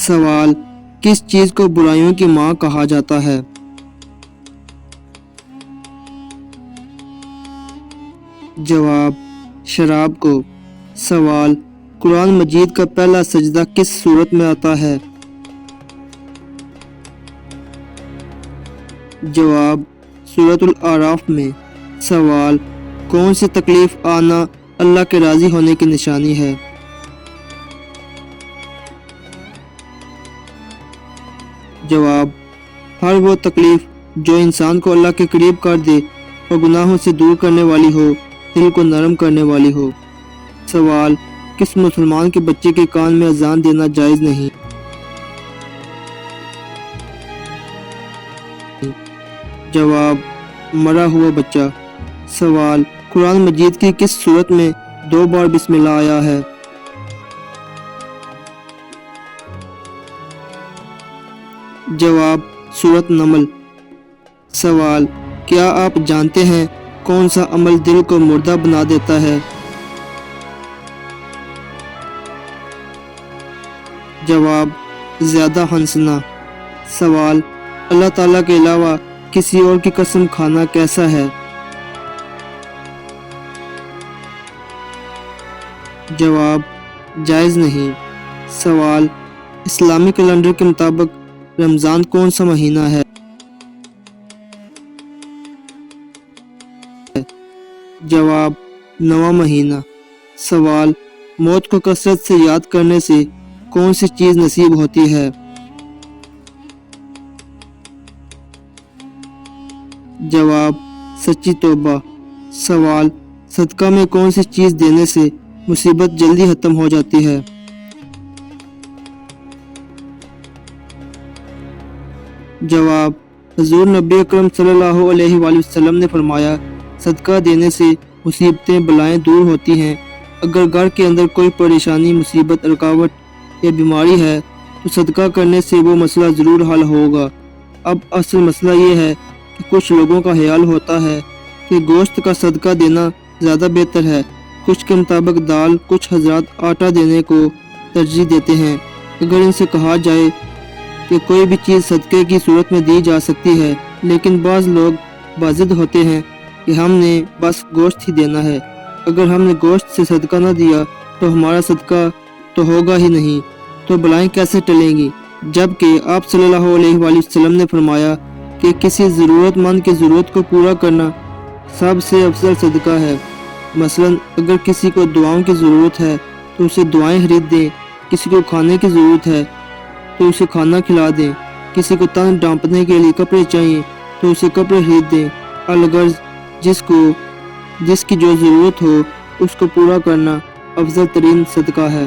सवाल, किस चीज को बुराइयों की माँ कहा जाता है? जवाब, शराब को। सवाल, कुरान मजीद का पहला सजदा किस सूरत में आता है? जवाब, सूरतुल आराफ में। सवाल, कौन सी तकलीफ आना अल्लाह के राज़ी होने की निशानी है? जवाब, हर वो तकलीफ जो इंसान को अल्लाह के करीब कर दे और गुनाहों से दूर करने वाली हो, दिल को नरम करने वाली हो। सवाल, किस मुसलमान के बच्चे के कान में अजान देना जायज़ नहीं? जवाब, मरा हुआ बच्चा। सवाल, कुरान मजीद की किस सूरत में 2 बार बिस्मिल्लाह आया है? जवाब, सूरत नमल। सवाल, क्या आप जानते हैं कौन सा अमल दिल को मुर्दा बना देता है? जवाब, ज़्यादा हंसना। सवाल, अल्लाह ताला के अलावा किसी और की कसम खाना कैसा है? जवाब, जायज़ नहीं। सवाल, इस्लामी कैलेंडर के मुताबिक रमज़ान कौन सा महीना है? जवाब, 9वां महीना। सवाल, मौत को कसरत से याद करने से कौन सी चीज़ नसीब होती है? जवाब, सच्ची तौबा। सवाल, सदका में कौन सी चीज़ देने से मुसीबत जल्दी ख़त्म हो जाती है? जवाब, हुज़ूर नबी अकरम सल्लल्लाहु अलैहि वसल्लम ने फरमाया, सदका देने से मुसीबतें बलाएं दूर होती हैं। अगर घर के अंदर कोई परेशानी, मुसीबत, रुकावट या बीमारी है तो सदका करने से वो मसला ज़रूर हल होगा। अब असल मसला ये है कि कुछ लोगों का ख्याल होता है कि गोश्त का सदका देना ज़्यादा बेहतर है। कुछ के मुताबिक दाल, कुछ हजरात आटा देने को तरजीह देते हैं। अगर इनसे कहा जाए कि कोई भी चीज़ सदक़े की सूरत में दी जा सकती है, लेकिन बाज़ लोग बाज़िद होते हैं कि हमने बस गोश्त ही देना है, अगर हमने गोश्त से सदका न दिया तो हमारा सदका तो होगा ही नहीं, तो बलाएं कैसे टलेंगी? जबकि आप सल्लल्लाहु अलैहि वसल्लम ने फरमाया कि किसी ज़रूरतमंद की ज़रूरत को पूरा करना सबसे अफजल सदका है। मसलन अगर किसी को दुआओं की ज़रूरत है तो उसे दुआएं खरीद दें, किसी को खाने की ज़रूरत है तो उसे खाना खिला दें, किसी को तन ढांपने के लिए कपड़े चाहिए तो उसे कपड़े खरीद दें। अलगर्ज जिसकी जो ज़रूरत हो उसको पूरा करना अफजल तरीन सदका है।